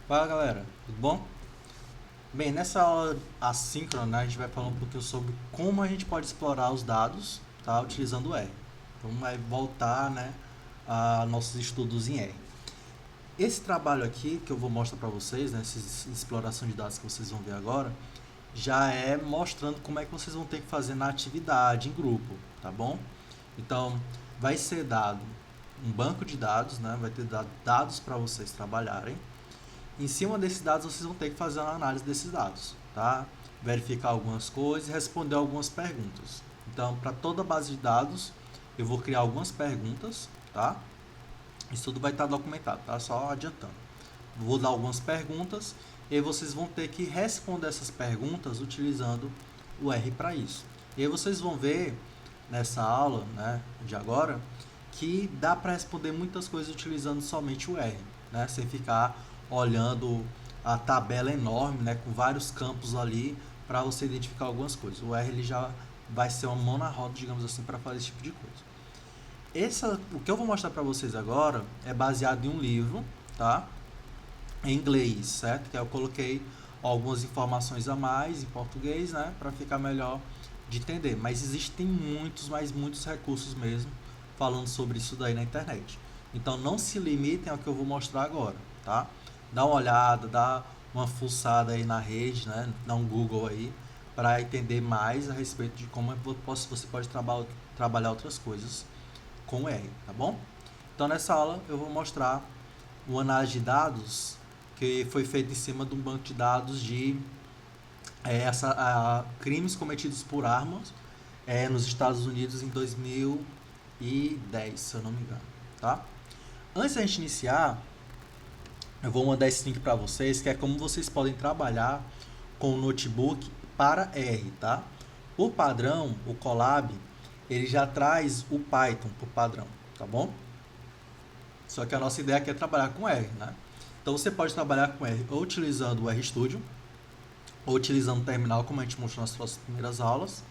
Fala galera, tudo bom? Bem, nessa aula assíncrona, né, a gente vai falar um pouquinho sobre como a gente pode explorar os dados, tá, utilizando o R. Então vai voltar, né, a nossos estudos em R. Esse trabalho aqui que eu vou mostrar para vocês, né, essa exploração de dados que vocês vão ver agora, já é mostrando como é que vocês vão ter que fazer na atividade, em grupo, tá bom? Então, vai ser dado um banco de dados, né, vai ter dado dados para vocês trabalharem. Em cima desses dados, vocês vão ter que fazer uma análise desses dados, tá? Verificar algumas coisas e responder algumas perguntas. Então, para toda base de dados, eu vou criar algumas perguntas, tá? Isso tudo vai estar documentado, tá? Só adiantando. Vou dar algumas perguntas e aí vocês vão ter que responder essas perguntas utilizando o R para isso. E aí vocês vão ver nessa aula, né, de agora, que dá para responder muitas coisas utilizando somente o R, né? Sem ficar olhando a tabela enorme, né, com vários campos ali para você identificar algumas coisas. O R ele já vai ser uma mão na roda, digamos assim, para fazer esse tipo de coisa. O que eu vou mostrar para vocês agora é baseado em um livro, tá? Em inglês, certo? Que eu coloquei algumas informações a mais em português, né, para ficar melhor de entender. Mas existem muitos, mas muitos recursos mesmo falando sobre isso daí na internet. Então não se limitem ao que eu vou mostrar agora, tá? Dá uma olhada, dá uma fuçada aí na rede, né? Dá um Google aí para entender mais a respeito de como você pode trabalhar outras coisas com R, tá bom? Então nessa aula eu vou mostrar uma análise de dados que foi feita em cima de um banco de dados de crimes cometidos por armas nos Estados Unidos em 2010, se eu não me engano, tá? Antes da gente iniciar, eu vou mandar esse link para vocês, que é como vocês podem trabalhar com o notebook para R, tá? O padrão, o Colab, ele já traz o Python por padrão, tá bom? Só que a nossa ideia aqui é trabalhar com R, né? Então você pode trabalhar com R ou utilizando o RStudio, ou utilizando o terminal, como a gente mostrou nas nossas primeiras aulas.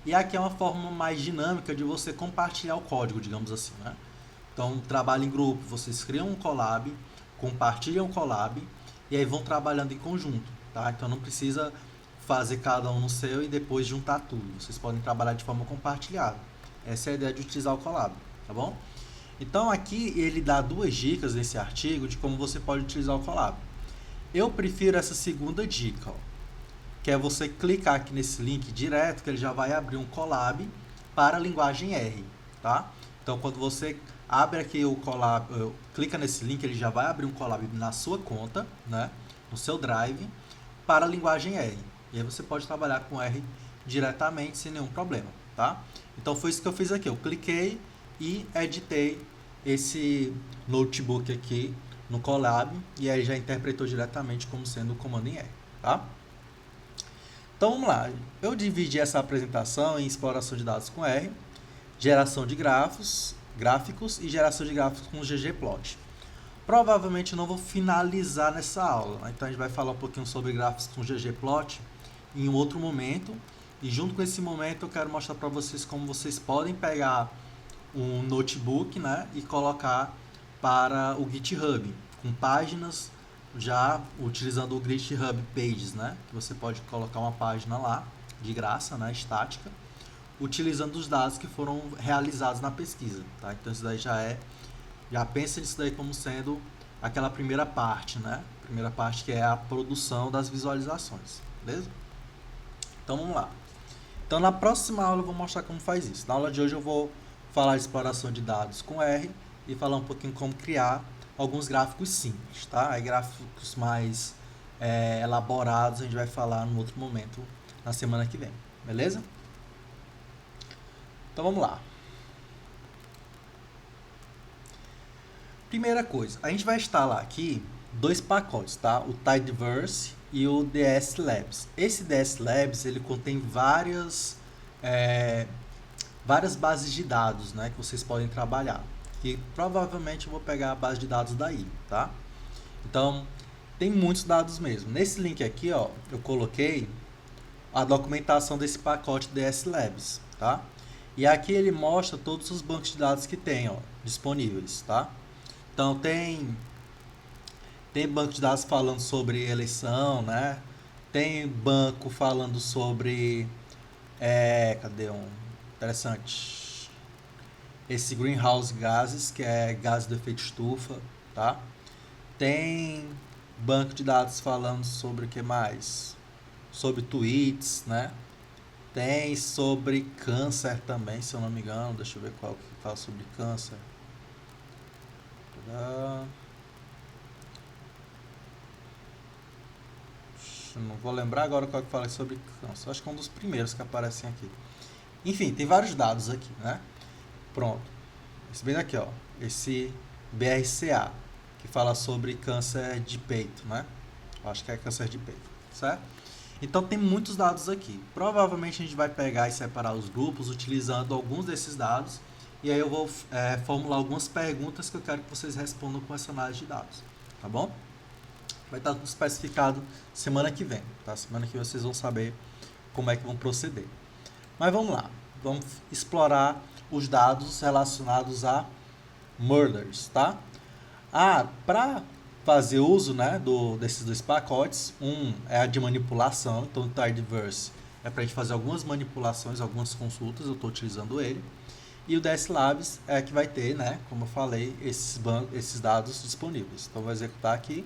E aqui é uma forma mais dinâmica de você compartilhar o código, digamos assim, né? Então, trabalho em grupo, vocês criam um collab, compartilham o collab e aí vão trabalhando em conjunto, tá? Então não precisa fazer cada um no seu e depois juntar tudo. Vocês podem trabalhar de forma compartilhada. Essa é a ideia de utilizar o collab, tá bom? Então aqui ele dá duas dicas nesse artigo de como você pode utilizar o collab. Eu prefiro essa segunda dica, ó, que é você clicar aqui nesse link direto, que ele já vai abrir um collab para a linguagem R, tá? Então quando você abre aqui o collab, clica nesse link, ele já vai abrir um collab na sua conta, né, no seu drive, para a linguagem R. E aí você pode trabalhar com R diretamente sem nenhum problema, tá? Então foi isso que eu fiz aqui, eu cliquei e editei esse notebook aqui no collab e aí já interpretou diretamente como sendo o comando em R, tá? Então vamos lá, eu dividi essa apresentação em exploração de dados com R, geração de gráficos e geração de gráficos com ggplot. Provavelmente eu não vou finalizar nessa aula, né? Então a gente vai falar um pouquinho sobre gráficos com ggplot em um outro momento. E junto com esse momento eu quero mostrar para vocês como vocês podem pegar um notebook, né, e colocar para o GitHub, com páginas já utilizando o GitHub Pages, né, que você pode colocar uma página lá, de graça, né, estática, utilizando os dados que foram realizados na pesquisa, tá? Então isso daí já pensa nisso daí como sendo aquela primeira parte, né? Primeira parte que é a produção das visualizações, beleza? Então vamos lá. Então na próxima aula eu vou mostrar como faz isso. Na aula de hoje eu vou falar de exploração de dados com R e falar um pouquinho como criar alguns gráficos simples, tá? Aí gráficos mais elaborados a gente vai falar num outro momento na semana que vem, beleza? Então vamos lá. Primeira coisa, a gente vai instalar aqui dois pacotes, tá? O Tidyverse e o DS Labs. Esse DS Labs ele contém várias bases de dados, né, que vocês podem trabalhar. Que provavelmente eu vou pegar a base de dados daí, tá? Então tem muitos dados mesmo. Nesse link aqui, ó, eu coloquei a documentação desse pacote DS Labs, tá? E aqui ele mostra todos os bancos de dados que tem, ó, disponíveis, tá? Então tem Tem banco de dados falando sobre eleição, né? Tem banco falando sobre. Cadê um? Interessante. Esse greenhouse gases, que é gás do efeito estufa, tá? Tem banco de dados falando sobre o que mais? Sobre tweets, né? Tem sobre câncer também, se eu não me engano. Deixa eu ver qual que fala sobre câncer. Não vou lembrar agora qual que fala sobre câncer. Acho que é um dos primeiros que aparecem aqui. Enfim, tem vários dados aqui, né? Pronto. Esse bem daqui, ó. Esse BRCA, que fala sobre câncer de peito, né? Eu acho que é câncer de peito, certo? Então tem muitos dados aqui. Provavelmente a gente vai pegar e separar os grupos utilizando alguns desses dados. E aí eu vou formular algumas perguntas que eu quero que vocês respondam com essa análise de dados. Tá bom? Vai estar tudo especificado semana que vem. Tá? Semana que vem vocês vão saber como é que vão proceder. Mas vamos lá. Vamos explorar os dados relacionados a murders, tá? Para fazer uso, né, desses dois pacotes, um é a de manipulação, então o Tidyverse é para a gente fazer algumas manipulações, algumas consultas, eu estou utilizando ele. E o DS Labs é que vai ter, né, como eu falei, esses dados disponíveis. Então vou executar aqui.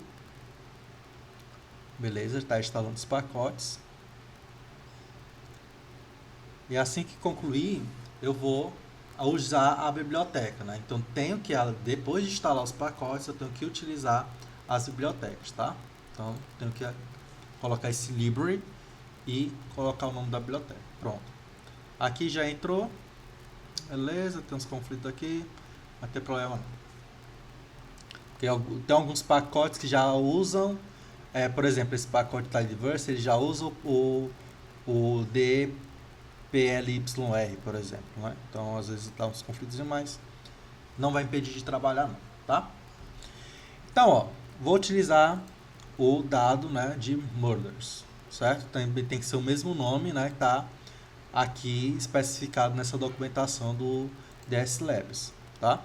Beleza, está instalando os pacotes. E assim que concluir, eu vou usar a biblioteca, né? Então depois de instalar os pacotes, eu tenho que utilizar as bibliotecas, tá? Então tenho que colocar esse library e colocar o nome da biblioteca. Pronto. Aqui já entrou. Beleza, tem uns conflitos aqui. Não tem problema não. Tem alguns pacotes que já usam, por exemplo, esse pacote Tidyverse, ele já usa o DPLYR, por exemplo, né? Então às vezes dá uns conflitos, mas não vai impedir de trabalhar não, tá? Então, ó, vou utilizar o dado, né, de murders, certo? Tem que ser o mesmo nome, né, que tá aqui especificado nessa documentação do DS Labs, tá?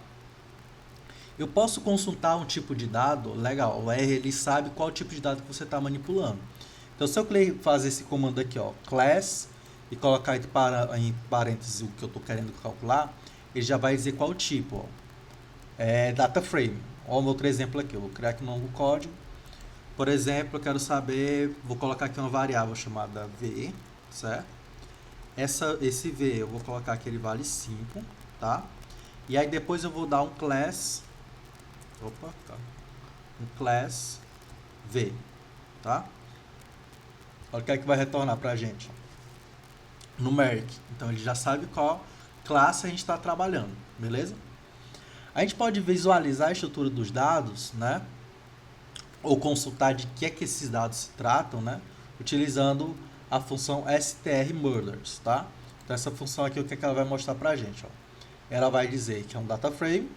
Eu posso consultar um tipo de dado, legal, o R ele sabe qual tipo de dado que você está manipulando. Então, se eu fazer esse comando aqui, ó, class, e colocar em parênteses o que eu estou querendo calcular, ele já vai dizer qual tipo, ó. Data frame. Olha o meu outro exemplo aqui, eu vou criar aqui um novo código. Por exemplo, eu quero saber, vou colocar aqui uma variável chamada V, certo? Esse V eu vou colocar que ele vale 5, tá? E aí depois eu vou dar um class, um class V, tá? Olha o que é que vai retornar pra gente. Numeric. Então ele já sabe qual classe a gente está trabalhando, beleza? A gente pode visualizar a estrutura dos dados, né? Ou consultar de que é que esses dados se tratam, né? Utilizando a função strMurders, tá? Então essa função aqui, o que é que ela vai mostrar pra gente, ó? Ela vai dizer que é um data frame,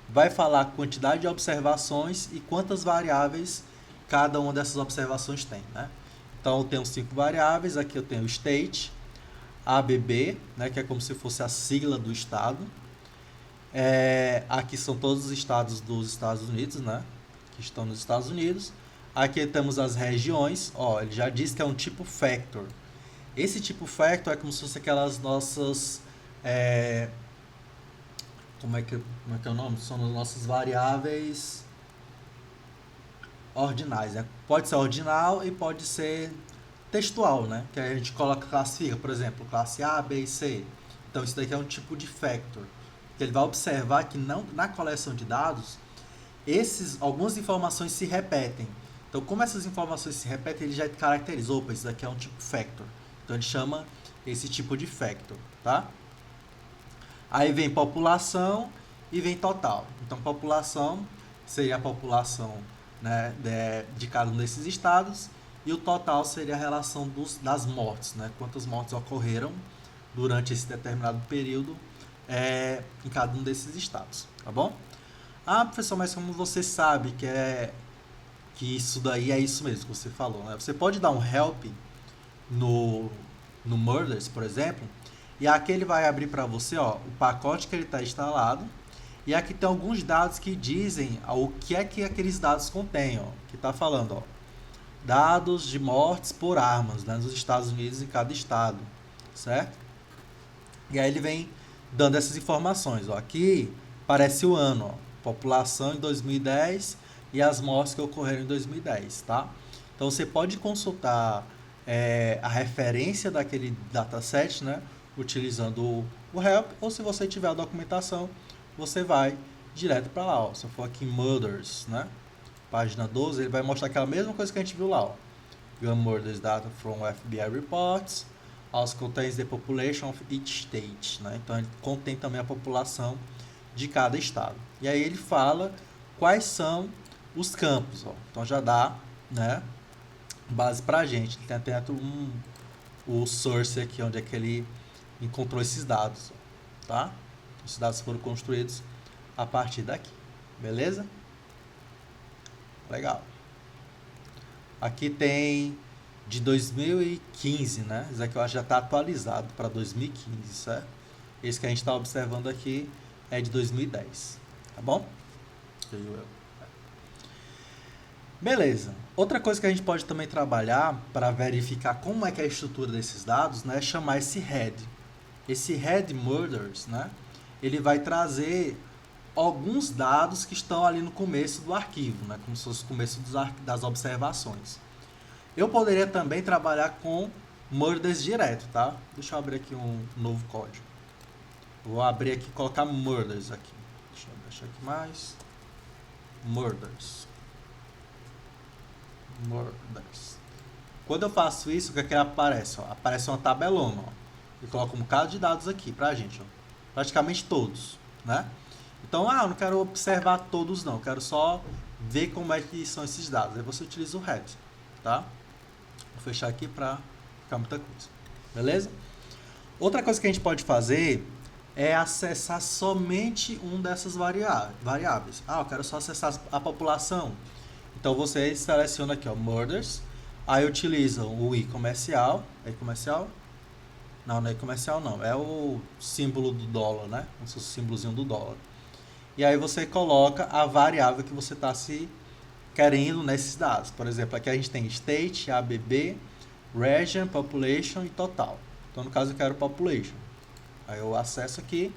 vai falar a quantidade de observações e quantas variáveis cada uma dessas observações tem, né? Então eu tenho 5 variáveis, aqui eu tenho state, ABB, né, que é como se fosse a sigla do estado. Aqui são todos os estados dos Estados Unidos, né, que estão nos Estados Unidos. Aqui temos as regiões, ó, ele já diz que é um tipo factor. Esse tipo factor é como se fosse aquelas nossas... como é que é o nome? São as nossas variáveis ordinais, né? Pode ser ordinal e pode ser textual, né? Que a gente classifica, por exemplo, classe A, B e C. Então isso daqui é um tipo de factor. Ele vai observar que na coleção de dados, algumas informações se repetem. Então, como essas informações se repetem, ele já caracterizou, opa, isso daqui é um tipo factor. Então ele chama esse tipo de factor, tá? Aí vem população e vem total. Então população seria a população, né, de cada um desses estados, e o total seria a relação das mortes, né? Quantas mortes ocorreram durante esse determinado período em cada um desses estados, tá bom? Professor, mas como você sabe que isso daí é isso mesmo que você falou, né? Você pode dar um help no Murders, por exemplo, e aqui ele vai abrir para você, ó, o pacote que ele está instalado, E aqui tem alguns dados que dizem o que é que aqueles dados contêm, ó. Que está falando, ó, dados de mortes por armas, né, nos Estados Unidos em cada estado, certo? E aí ele vem dando essas informações, ó. Aqui parece o ano, ó, população em 2010 e as mortes que ocorreram em 2010, tá? Então você pode consultar a referência daquele dataset, né, utilizando o help, ou se você tiver a documentação, você vai direto para lá, ó. Se eu for aqui em Murders, né, página 12, ele vai mostrar aquela mesma coisa que a gente viu lá, ó. Gun murders data from FBI reports, also contains the population of each state, né? Então ele contém também a população de cada estado. E aí ele fala quais são os campos, ó. Então já dá, né, base pra gente. Tem até o source aqui, onde é que ele encontrou esses dados, ó, tá? Esses dados foram construídos a partir daqui, beleza? Legal. Aqui tem de 2015, né? Isso aqui eu acho que já está atualizado para 2015, certo? Esse que a gente está observando aqui é de 2010, tá bom? Beleza. Outra coisa que a gente pode também trabalhar para verificar como é que é a estrutura desses dados, né, é chamar esse head. Esse head murders, né, ele vai trazer alguns dados que estão ali no começo do arquivo, né, como se fosse o começo das observações. Eu poderia também trabalhar com murders direto, tá? Deixa eu abrir aqui um novo código. Vou abrir aqui e colocar murders aqui. Deixa eu deixar aqui mais. Murders. Quando eu faço isso, o que é que aparece? Ó? Aparece uma tabelona, ó. E coloca um bocado de dados aqui pra gente, ó. Praticamente todos, né? Então, eu não quero observar todos não, eu quero só ver como é que são esses dados. Aí você utiliza o head, tá? Vou fechar aqui pra ficar muita coisa, beleza? Outra coisa que a gente pode fazer é acessar somente um dessas variáveis. Eu quero só acessar a população. Então você seleciona aqui, ó, murders, aí utiliza o i comercial, não é comercial não, é o símbolo do dólar, né, o símbolozinho do dólar. E aí você coloca a variável que você está se querendo nesses dados. Por exemplo, aqui a gente tem state, ABB, region, population e total. Então no caso eu quero population. Aí eu acesso aqui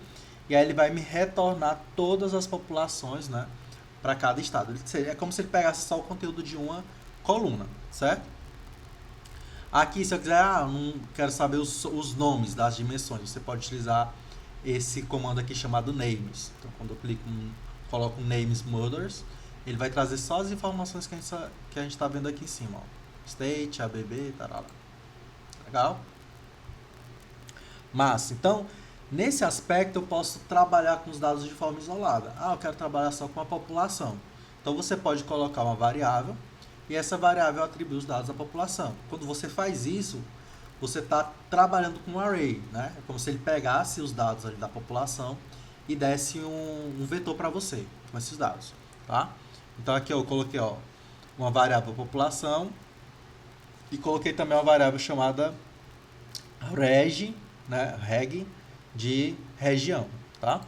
e aí ele vai me retornar todas as populações, né, para cada estado. É como se ele pegasse só o conteúdo de uma coluna, certo? Aqui, se eu quiser, não quero saber os nomes das dimensões, você pode utilizar esse comando aqui chamado names. Então, quando eu clico, coloco names murders, ele vai trazer só as informações que a gente está vendo aqui em cima, ó. State, ABB, tarará. Legal? Massa. Então, nesse aspecto, eu posso trabalhar com os dados de forma isolada. Eu quero trabalhar só com a população. Então, você pode colocar uma variável e essa variável atribui os dados da população. Quando você faz isso, você está trabalhando com um array, né? É como se ele pegasse os dados ali da população e desse um vetor para você com esses dados, tá? Então, aqui eu coloquei, ó, uma variável população e coloquei também uma variável chamada reg, né? Reg de região, tá?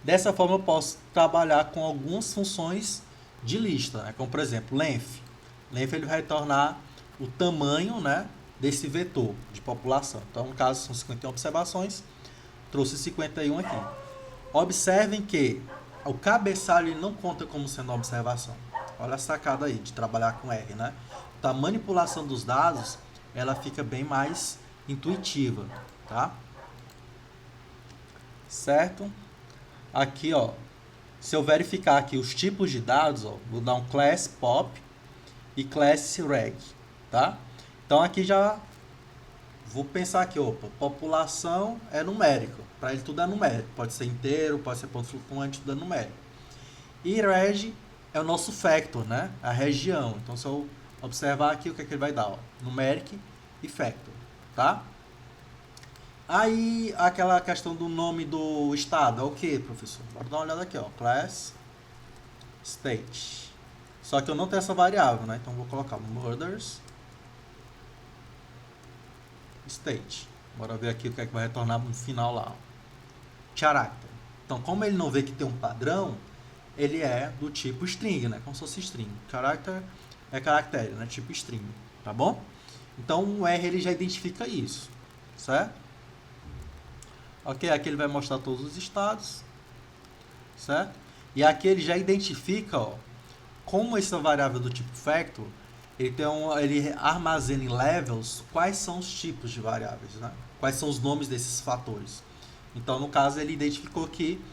Dessa forma eu posso trabalhar com algumas funções de lista, né? Como por exemplo, length. Length ele vai retornar o tamanho, né, desse vetor de população. Então, no caso, são 51 observações, trouxe 51 aqui. Observem que o cabeçalho ele não conta como sendo uma observação. Olha a sacada aí de trabalhar com R, né? Então, a manipulação dos dados, ela fica bem mais intuitiva, tá? Certo? Aqui, ó, se eu verificar aqui os tipos de dados, ó, vou dar um class pop e class reg, tá? Então aqui já vou pensar aqui, opa, população é numérico, para ele tudo é numérico, pode ser inteiro, pode ser ponto flutuante, tudo é numérico. E reg é o nosso factor, né? A região. Então se eu observar aqui, o que é que ele vai dar, ó? Numeric e factor, tá? Aí, aquela questão do nome do estado, é o que, professor? Bora dar uma olhada aqui, ó. Class, state. Só que eu não tenho essa variável, né? Então, vou colocar murders, state. Bora ver aqui o que é que vai retornar no final lá, ó. Character. Então, como ele não vê que tem um padrão, ele é do tipo string, né? Como se fosse string. Character é caractere, né? Tipo string, tá bom? Então, o R ele já identifica isso, certo? Ok, aqui ele vai mostrar todos os estados, certo? E aqui ele já identifica, ó, como essa variável do tipo factor, ele armazena em levels quais são os tipos de variáveis, né? Quais são os nomes desses fatores. Então, no caso, ele identificou que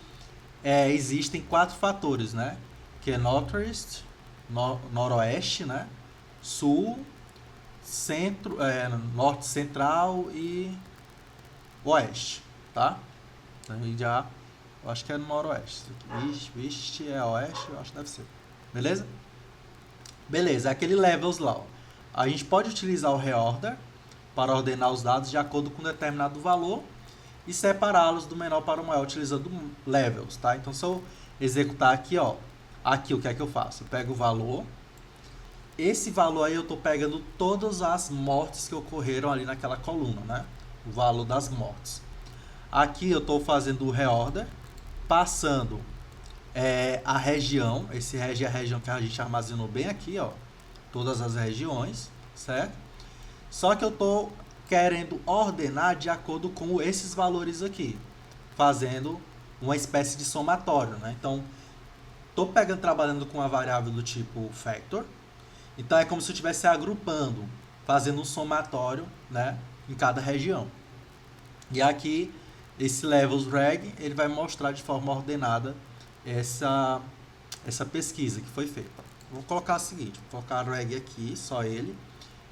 existem 4 fatores, né? Que é northeast, noroeste, né? Sul, centro, norte central e oeste, tá? Então, eu acho que é no noroeste. Vixe, é oeste, eu acho que deve ser. Beleza? Beleza, é aquele levels lá, ó. A gente pode utilizar o reorder para ordenar os dados de acordo com um determinado valor e separá-los do menor para o maior utilizando levels, tá? Então, se eu executar aqui, ó, aqui o que é que eu faço? Eu pego o valor, esse valor aí eu estou pegando todas as mortes que ocorreram ali naquela coluna, né? O valor das mortes. Aqui eu estou fazendo o reorder, passando a região, esse regi é a região que a gente armazenou bem aqui, ó, todas as regiões, certo? Só que eu estou querendo ordenar de acordo com esses valores aqui, fazendo uma espécie de somatório, né? Então, estou trabalhando com uma variável do tipo factor, então é como se eu estivesse agrupando, fazendo um somatório, né, em cada região. E aqui, esse levels reg, ele vai mostrar de forma ordenada essa pesquisa que foi feita. Vou colocar o seguinte, vou colocar reg aqui, só ele,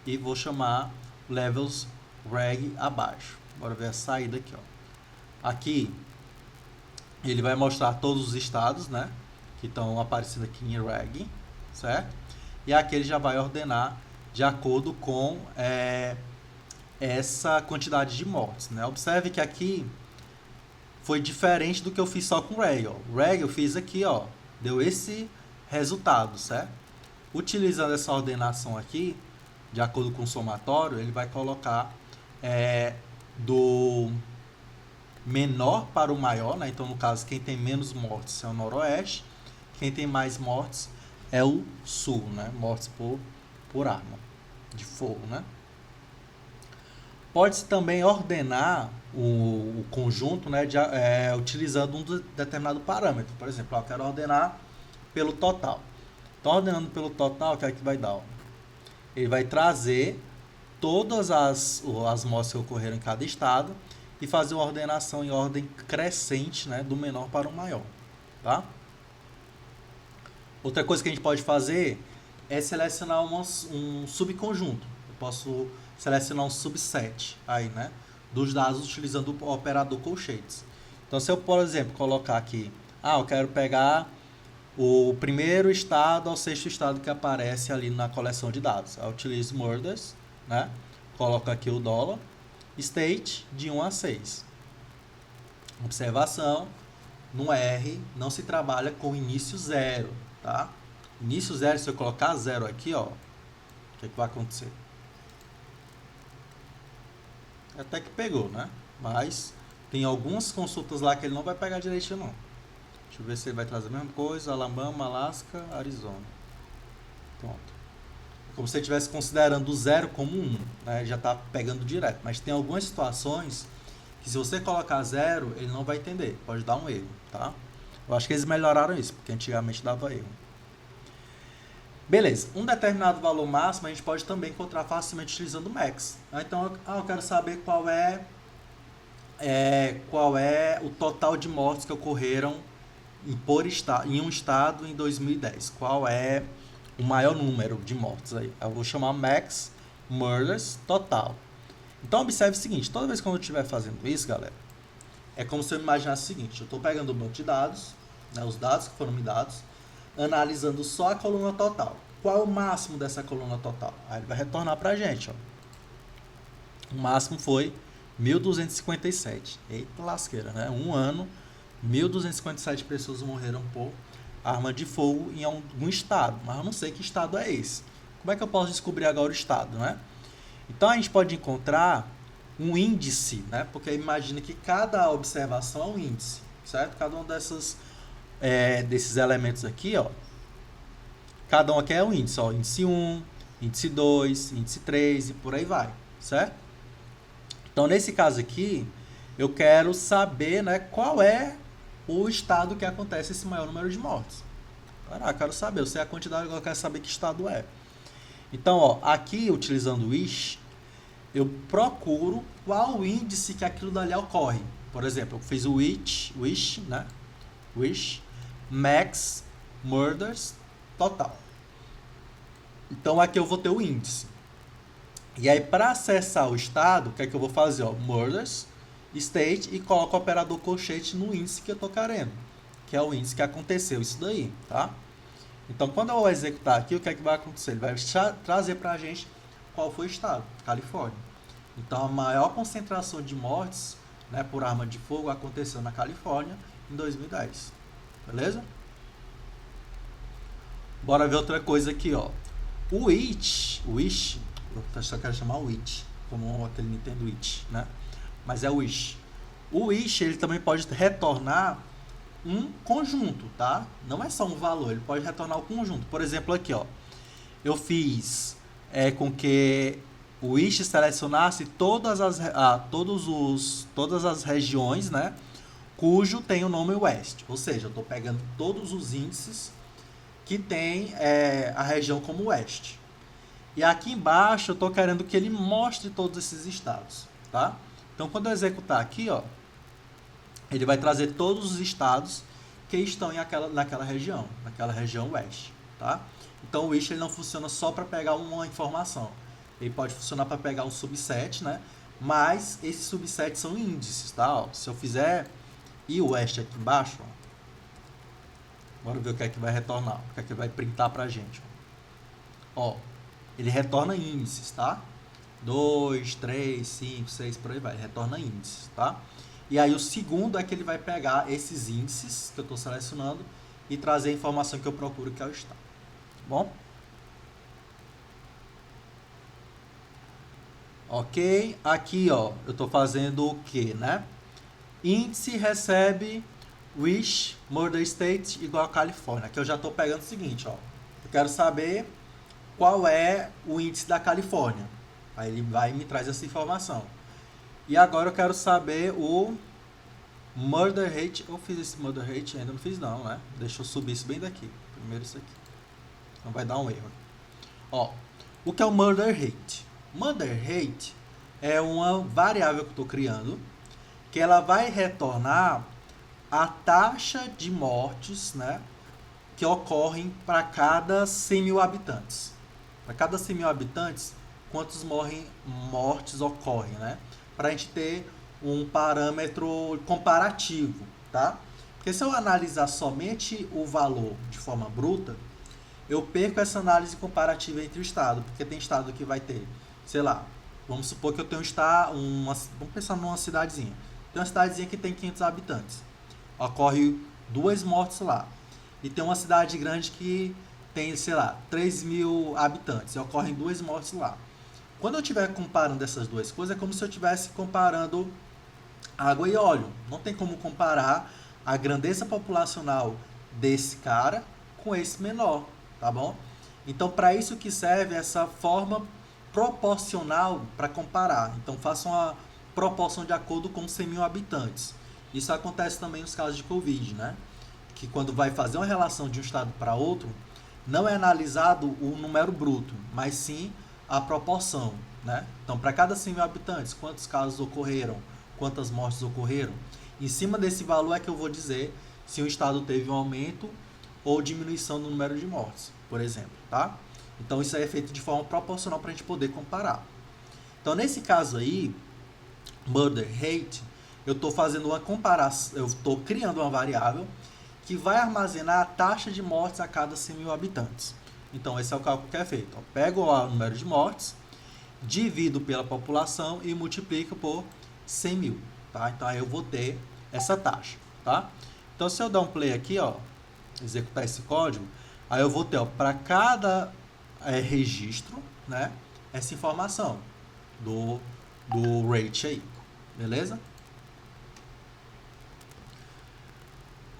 e vou chamar levels reg abaixo. Bora ver a saída aqui, ó. Aqui ele vai mostrar todos os estados, né, que estão aparecendo aqui em reg, certo? E aqui ele já vai ordenar de acordo com essa quantidade de mortes, né? Observe que aqui foi diferente do que eu fiz só com reg, ó. Reg eu fiz aqui, ó, deu esse resultado, certo? Utilizando essa ordenação aqui, de acordo com o somatório, ele vai colocar do menor para o maior, né? Então, no caso, quem tem menos mortes é o noroeste, quem tem mais mortes é o sul, né? Mortes por arma de fogo, né? Pode-se também ordenar o conjunto, né, utilizando um determinado parâmetro. Por exemplo, eu quero ordenar pelo total. Então, ordenando pelo total, o que é que vai dar? Ó? Ele vai trazer todas as mortes que ocorreram em cada estado e fazer uma ordenação em ordem crescente, né, do menor para o maior. Tá? Outra coisa que a gente pode fazer é selecionar um subconjunto. Eu posso selecionar um subset aí, né, dos dados utilizando o operador colchetes. Então, se eu, por exemplo, colocar aqui, eu quero pegar o primeiro estado ao sexto estado que aparece ali na coleção de dados. Eu utilizo murders, né, coloco aqui o $, state de 1 a 6. Observação, no R não se trabalha com início 0, tá? Início 0, se eu colocar 0 aqui, ó, o que é que vai acontecer? Até que pegou, né? Mas tem algumas consultas lá que ele não vai pegar direitinho, não. Deixa eu ver se ele vai trazer a mesma coisa. Alabama, Alaska, Arizona. Pronto. Como se ele estivesse considerando o 0 como 1, né? Já está pegando direto. Mas tem algumas situações que se você colocar 0, ele não vai entender. Pode dar um erro, tá? Eu acho que eles melhoraram isso, porque antigamente dava erro. Beleza, um determinado valor máximo a gente pode também encontrar facilmente utilizando o max. Então, eu quero saber qual é o total de mortes que ocorreram em um estado em 2010. Qual é o maior número de mortes aí? Eu vou chamar max murders total. Então, observe o seguinte, toda vez que eu estiver fazendo isso, galera, é como se eu imaginasse o seguinte, eu estou pegando um monte de dados, né, os dados que foram me dados, analisando só a coluna total. Qual é o máximo dessa coluna total? Aí ele vai retornar para a gente. Ó. O máximo foi 1.257. Eita lasqueira, né? Um ano, 1.257 pessoas morreram por arma de fogo em algum estado. Mas eu não sei que estado é esse. Como é que eu posso descobrir agora o estado, né? Então a gente pode encontrar um índice, né? Porque imagina que cada observação é um índice, certo? Cada um desses elementos aqui, ó, cada um aqui é um índice, ó, índice 1, índice 2, índice 3 e por aí vai, certo? Então, nesse caso aqui, eu quero saber, né, qual é o estado que acontece esse maior número de mortes. Eu quero saber, eu sei a quantidade, agora eu quero saber que estado é. Então, ó, aqui, utilizando o WISH, eu procuro qual índice que aquilo dali ocorre. Por exemplo, eu fiz o WISH, né? WISH, Max, Murders, Total. Então, aqui eu vou ter o índice. E aí, para acessar o estado, o que é que eu vou fazer? Ó, Murders, State, e coloco o operador colchete no índice que eu estou querendo, que é o índice que aconteceu isso daí, tá? Então, quando eu executar aqui, o que é que vai acontecer? Ele vai trazer para a gente qual foi o estado, Califórnia. Então, a maior concentração de mortes, né, por arma de fogo aconteceu na Califórnia em 2010. Beleza? Bora ver outra coisa aqui, ó. O Wish, eu só quero chamar o Wish, como aquele Nintendo Witch, né? Mas é o Wish. O Wish, ele também pode retornar um conjunto, tá? Não é só um valor, ele pode retornar o conjunto. Por exemplo, aqui, ó, eu fiz com que o Wish selecionasse todas as regiões, né, cujo tem o nome West. Ou seja, eu estou pegando todos os índices que tem a região como West. E aqui embaixo eu estou querendo que ele mostre todos esses estados, tá? Então, quando eu executar aqui, ó, ele vai trazer todos os estados que estão naquela região West, tá? Então, o Wish ele não funciona só para pegar uma informação. Ele pode funcionar para pegar um subset, né? Mas esses subsets são índices, tá? Ó, se eu fizer e o West aqui embaixo, ó, bora ver o que é que vai retornar, o que é que vai printar pra gente. Ó, ele retorna índices, tá? 2, 3, 5, 6, por aí vai. Ele retorna índices, tá? E aí o segundo é que ele vai pegar esses índices que eu estou selecionando e trazer a informação que eu procuro, que é o estado. Tá bom? Ok? Aqui, ó, eu estou fazendo o que, né? Índice recebe Wish, Murder State igual a Califórnia. Aqui eu já estou pegando o seguinte, ó. Eu quero saber qual é o índice da Califórnia. Aí ele vai e me traz essa informação. E agora eu quero saber o Murder Rate. Eu fiz esse Murder Rate? Ainda não fiz não, né? Deixa eu subir isso bem daqui. Primeiro isso aqui. Não vai dar um erro. Ó, o que é o Murder Rate? Murder Rate é uma variável que eu estou criando, que ela vai retornar a taxa de mortes, né, que ocorrem para cada 100 mil habitantes. Para cada 100 mil habitantes, quantos mortes ocorrem, né? Para a gente ter um parâmetro comparativo, tá? Porque se eu analisar somente o valor de forma bruta, eu perco essa análise comparativa entre o estado, porque tem estado que vai ter, sei lá, vamos supor que eu tenho vamos pensar numa cidadezinha. Tem uma cidadezinha que tem 500 habitantes. Ocorre 2 mortes lá. E tem uma cidade grande que tem, sei lá, 3 mil habitantes. E ocorrem 2 mortes lá. Quando eu estiver comparando essas duas coisas, é como se eu estivesse comparando água e óleo. Não tem como comparar a grandeza populacional desse cara com esse menor, tá bom? Então, para isso que serve essa forma proporcional para comparar. Então, faça uma proporção de acordo com 100 mil habitantes. Isso acontece também nos casos de Covid, né? Que quando vai fazer uma relação de um estado para outro, não é analisado o número bruto, mas sim a proporção, né? Então, para cada 100 mil habitantes, quantos casos ocorreram, quantas mortes ocorreram? Em cima desse valor é que eu vou dizer se o estado teve um aumento ou diminuição no número de mortes, por exemplo, tá? Então, isso aí é feito de forma proporcional para a gente poder comparar. Então, nesse caso aí, Murder Rate, eu estou fazendo uma comparação, eu estou criando uma variável que vai armazenar a taxa de mortes a cada 100 mil habitantes. Então, esse é o cálculo que é feito. Eu pego o número de mortes, divido pela população e multiplico por 100 mil. Tá? Então, aí eu vou ter essa taxa. Tá? Então, se eu der um play aqui, ó, executar esse código, aí eu vou ter para cada registro, né, essa informação do rate aí. Beleza?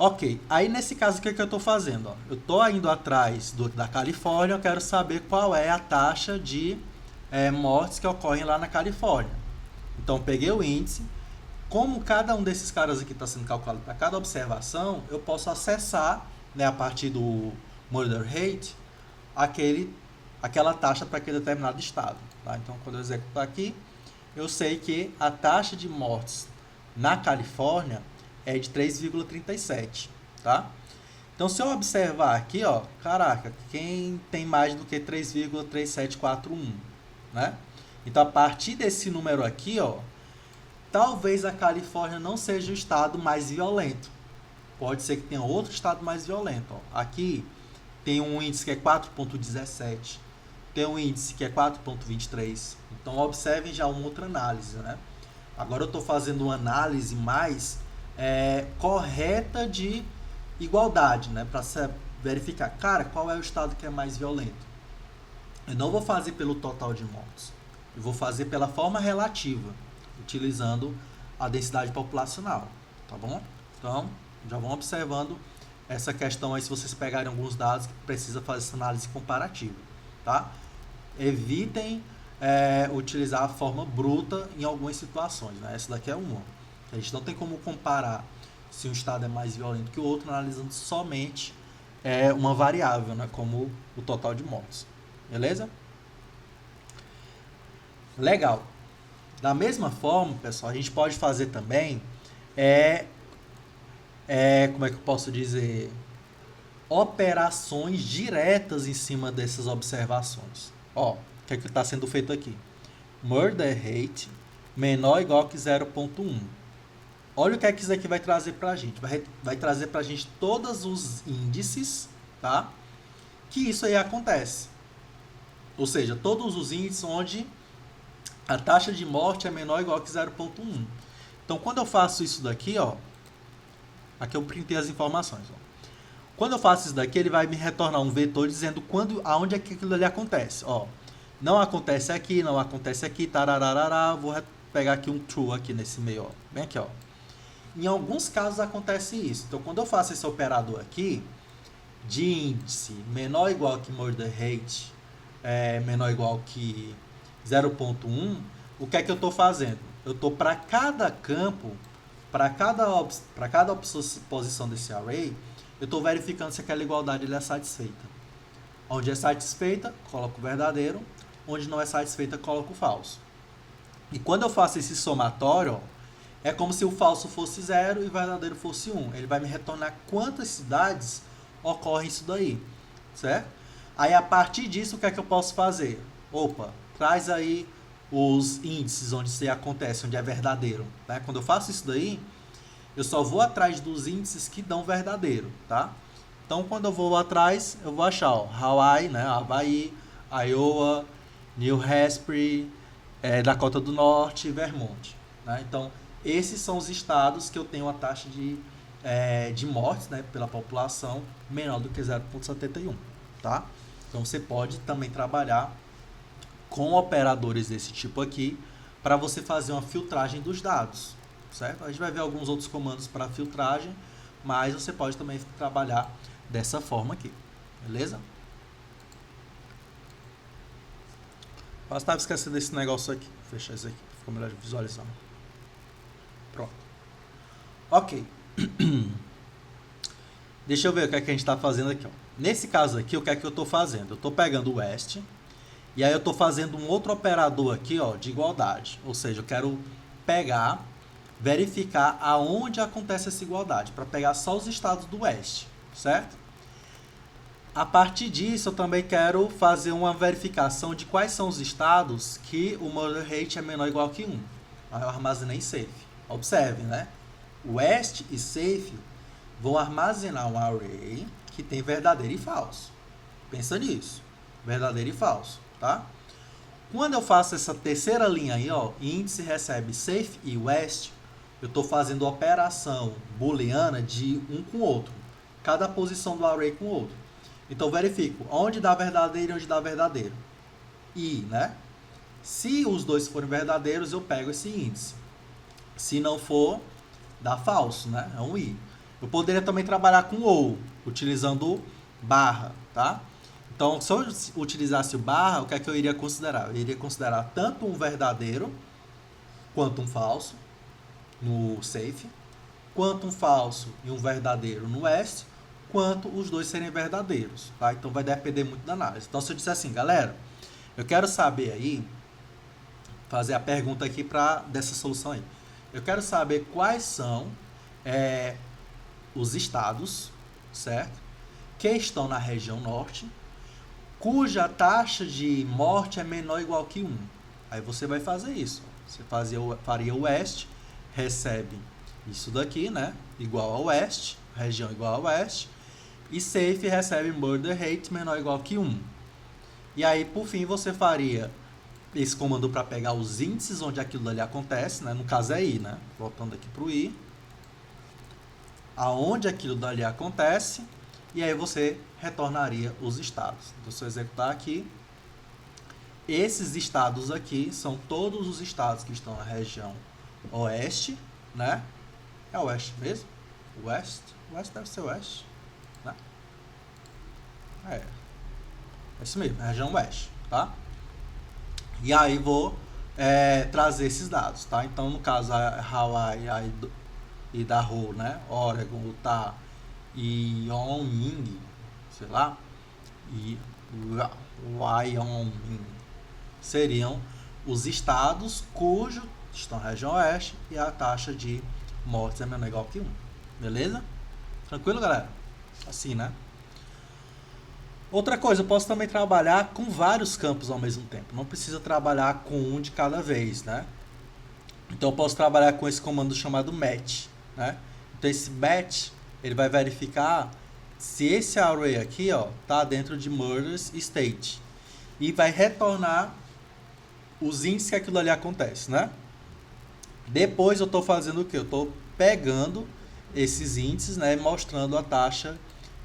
Ok, aí nesse caso o que, que eu estou fazendo? Ó? Eu estou indo atrás da Califórnia, eu quero saber qual é a taxa de mortes que ocorrem lá na Califórnia. Então peguei o índice, como cada um desses caras aqui está sendo calculado para cada observação, eu posso acessar, né, a partir do murder rate, aquela taxa para aquele determinado estado. Tá? Então quando eu executar aqui, eu sei que a taxa de mortes na Califórnia é de 3,37, tá? Então, se eu observar aqui, ó, caraca, quem tem mais do que 3,3741, né? Então, a partir desse número aqui, ó, talvez a Califórnia não seja o estado mais violento. Pode ser que tenha outro estado mais violento, ó. Aqui tem um índice que é 4,17, tem um índice que é 4,23. Então, observem já uma outra análise, né? Agora eu estou fazendo uma análise mais correta de igualdade, né? Para verificar, cara, qual é o estado que é mais violento. Eu não vou fazer pelo total de mortes. Eu vou fazer pela forma relativa, utilizando a densidade populacional, tá bom? Então, já vão observando essa questão aí, se vocês pegarem alguns dados que precisa fazer essa análise comparativa, tá? Evitem utilizar a forma bruta em algumas situações, né? Essa daqui é uma. A gente não tem como comparar se um estado é mais violento que o outro, analisando somente uma variável, né? Como o total de mortes. Beleza? Legal. Da mesma forma, pessoal, a gente pode fazer também como é que eu posso dizer? Operações diretas em cima dessas observações. Ó, o que é que está sendo feito aqui? Murder rate menor ou igual que 0,1. Olha o que é que isso aqui vai trazer para a gente. Vai trazer para a gente todos os índices, tá? Que isso aí acontece. Ou seja, todos os índices onde a taxa de morte é menor ou igual que 0,1. Então, quando eu faço isso daqui, ó, aqui eu printei as informações. Ó. Quando eu faço isso daqui, ele vai me retornar um vetor dizendo aonde é que aquilo ali acontece. Ó, não acontece aqui, tarararará. Vou pegar aqui um true aqui nesse meio, ó. Bem aqui, ó. Em alguns casos acontece isso. Então, quando eu faço esse operador aqui, de índice menor ou igual que murder rate, menor ou igual que 0,1, o que é que eu estou fazendo? Eu estou para cada campo, para cada posição desse array, eu estou verificando se aquela igualdade é satisfeita. Onde é satisfeita, coloco o verdadeiro. Onde não é satisfeita, coloco o falso. E quando eu faço esse somatório, ó, é como se o falso fosse 0 e o verdadeiro fosse 1. Ele vai me retornar quantas cidades ocorre isso daí, certo? Aí, a partir disso, o que é que eu posso fazer? Opa, traz aí os índices onde isso acontece, onde é verdadeiro. Né? Quando eu faço isso daí, eu só vou atrás dos índices que dão verdadeiro, tá? Então, quando eu vou atrás, eu vou achar, ó, Hawaii, né? Havaí, Iowa, New Hampshire, Dakota do Norte e Vermont. Né? Então, esses são os estados que eu tenho a taxa de mortes, né, pela população menor do que 0,71, tá? Então, você pode também trabalhar com operadores desse tipo aqui para você fazer uma filtragem dos dados, certo? A gente vai ver alguns outros comandos para filtragem, mas você pode também trabalhar dessa forma aqui, beleza? Quase estava esquecendo desse negócio aqui. Vou fechar isso aqui, ficou melhor de visualizar. Pronto. Ok. Deixa eu ver o que é que a gente está fazendo aqui. Ó. Nesse caso aqui, o que é que eu estou fazendo? Eu estou pegando o West e aí eu estou fazendo um outro operador aqui, ó, de igualdade. Ou seja, eu quero pegar, verificar aonde acontece essa igualdade, para pegar só os estados do West, certo? A partir disso, eu também quero fazer uma verificação de quais são os estados que o murder rate é menor ou igual que 1. Aí eu armazenei safe. Observe, né? West e safe vão armazenar um array que tem verdadeiro e falso. Pensa nisso. Verdadeiro e falso, tá? Quando eu faço essa terceira linha aí, ó, índice recebe safe e west, eu estou fazendo operação booleana de um com o outro. Cada posição do array com o outro. Então, verifico onde dá verdadeiro e onde dá verdadeiro. E, né? Se os dois forem verdadeiros, eu pego esse índice. Se não for, dá falso, né? É um i. Eu poderia também trabalhar com ou, utilizando barra, tá? Então, se eu utilizasse o barra, o que é que eu iria considerar? Eu iria considerar tanto um verdadeiro quanto um falso no safe, quanto um falso e um verdadeiro no else, quanto os dois serem verdadeiros, tá? Então vai depender muito da análise. Então se eu disser assim, galera, eu quero saber aí, fazer a pergunta aqui dessa solução aí. Eu quero saber quais são os estados, certo? Que estão na região norte, cuja taxa de morte é menor ou igual que 1. Aí você vai fazer isso. Você faria o oeste, recebe isso daqui, né? Igual ao oeste, região igual ao oeste. E safe recebe murder rate menor ou igual que 1. E aí, por fim, você faria esse comando para pegar os índices onde aquilo ali acontece, né? No caso é I, né? Voltando aqui para o I. Aonde aquilo dali acontece. E aí você retornaria os estados. Então, se eu executar aqui, esses estados aqui são todos os estados que estão na região oeste, né? É oeste mesmo? Oeste deve ser oeste, né? É isso mesmo, região oeste, tá? E aí vou trazer esses dados, tá? Então, no caso, a Hawaii, Idaho, né? Oregon, Utah e Wyoming, sei lá, e Wyoming seriam os estados cujo estão na região oeste e a taxa de mortes é menor ou igual que 1. Beleza? Tranquilo, galera? Assim, né? Outra coisa, eu posso também trabalhar com vários campos ao mesmo tempo. Não precisa trabalhar com um de cada vez, né? Então eu posso trabalhar com esse comando chamado match, né? Então esse match, ele vai verificar se esse array aqui, ó, tá dentro de murders state e vai retornar os índices que aquilo ali acontece, né? Depois eu estou fazendo o que? Eu estou pegando esses índices, né, mostrando a taxa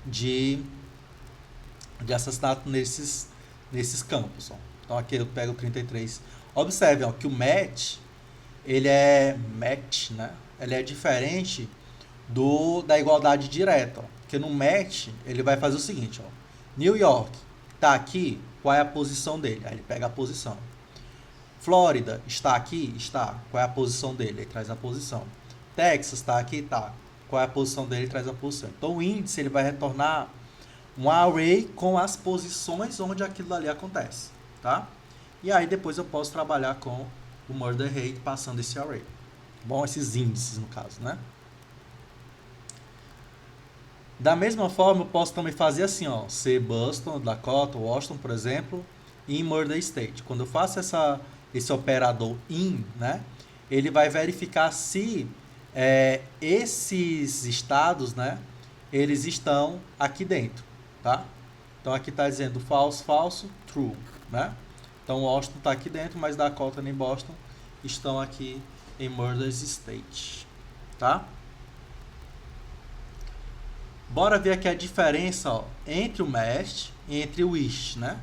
de assassinato nesses campos. Ó. Então aqui eu pego 33. Observe, ó, que o match, ele é match, né? Ele é diferente da igualdade direta. Ó. Porque no match, ele vai fazer o seguinte, ó. New York tá aqui, qual é a posição dele? Aí ele pega a posição. Flórida está aqui? Está. Qual é a posição dele? Ele traz a posição. Texas está aqui? Tá. Qual é a posição dele? Ele traz a posição. Então o índice, ele vai retornar um array com as posições onde aquilo ali acontece, tá? E aí depois eu posso trabalhar com o murder rate passando esse array. Bom, esses índices no caso, né? Da mesma forma, eu posso também fazer assim, ó, C Boston, Dakota, Washington, por exemplo, em murder state. Quando eu faço esse operador in, né? Ele vai verificar se esses estados, né? Eles estão aqui dentro. Tá? Então aqui está dizendo false, falso, true, né? Então Washington está aqui dentro, mas Dakota nem Boston estão aqui em murders state, tá? Bora ver aqui a diferença, ó, entre o match e entre o wish, né?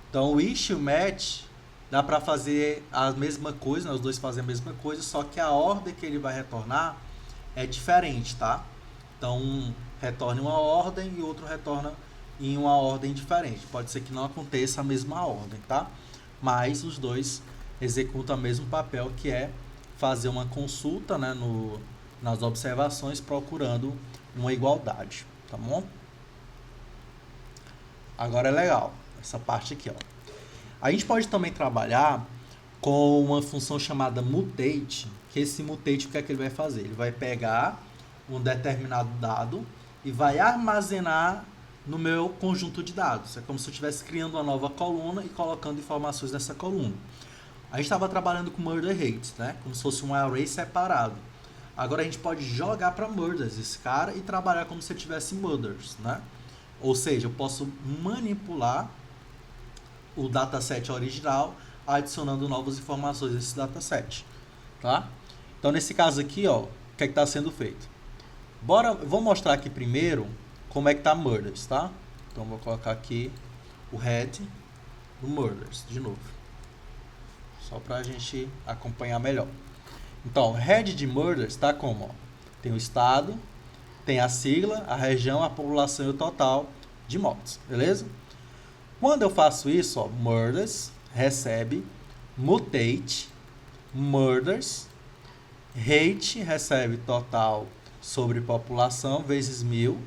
Então o wish e o match dá para fazer a mesma coisa, né? Os dois fazem a mesma coisa, só que a ordem que ele vai retornar é diferente, tá? Então um retorna em uma ordem e o outro retorna em uma ordem diferente. Pode ser que não aconteça a mesma ordem, tá? Mas os dois executam o mesmo papel, que é fazer uma consulta, né, nas observações, procurando uma igualdade, tá bom? Agora é legal, essa parte aqui, ó. A gente pode também trabalhar com uma função chamada mutate, que esse mutate, o que é que ele vai fazer? Ele vai pegar um determinado dado e vai armazenar no meu conjunto de dados. É como se eu estivesse criando uma nova coluna e colocando informações nessa coluna. A gente estava trabalhando com murder rates, né? Como se fosse um array separado. Agora a gente pode jogar para murders esse cara e trabalhar como se ele tivesse murders, né? Ou seja, eu posso manipular o dataset original adicionando novas informações nesse dataset, tá? Então nesse caso aqui, ó, o que é que está sendo feito? Vou mostrar aqui primeiro como é que tá murders, tá? Então vou colocar aqui o head do murders de novo, só para a gente acompanhar melhor. Então head de murders está como? Ó, tem o estado tem a sigla, a região, a população e o total de mortes, beleza? Quando eu faço isso, ó, murders, recebe, mutate, murders, rate, recebe total sobre população, vezes 1000. O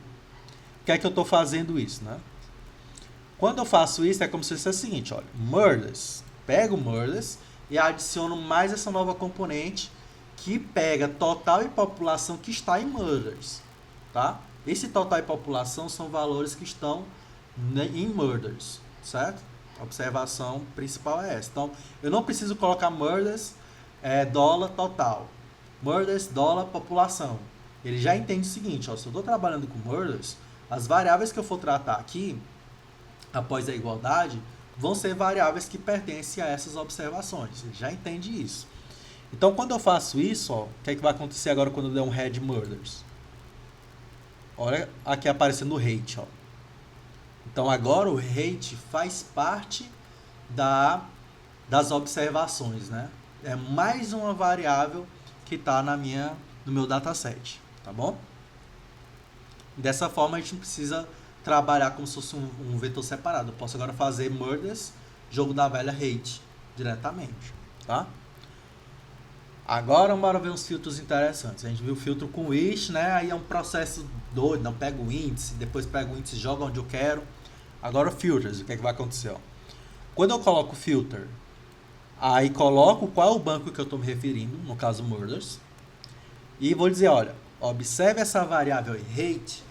que é que eu estou fazendo isso, né? Quando eu faço isso, é como se fosse o seguinte, olha, murders, pego murders e adiciono mais essa nova componente que pega total e população que está em murders, tá? Esse total e população são valores que estão em murders, certo? A observação principal é essa. Então, eu não preciso colocar murders dólar total, murders dólar população. Ele já entende o seguinte, ó, se eu estou trabalhando com murders, as variáveis que eu for tratar aqui, após a igualdade, vão ser variáveis que pertencem a essas observações. Ele já entende isso. Então, quando eu faço isso, ó, o que é que vai acontecer agora quando eu der um head murders? Olha aqui aparecendo o rate, ó. Então, agora o rate faz parte das observações, né? É mais uma variável que está no meu dataset, tá bom? Dessa forma, a gente não precisa trabalhar como se fosse um vetor separado. Eu posso agora fazer murders, jogo da velha rate, diretamente, tá? Agora, bora ver uns filtros interessantes. A gente viu o filtro com wish, né? Aí é um processo doido, não pego o índice, depois pego o índice e jogo onde eu quero. Agora, filters, o que é que vai acontecer? Ó? Quando eu coloco filter, aí coloco qual é o banco que eu estou me referindo, no caso murders, e vou dizer, olha, observe essa variável aí, rate,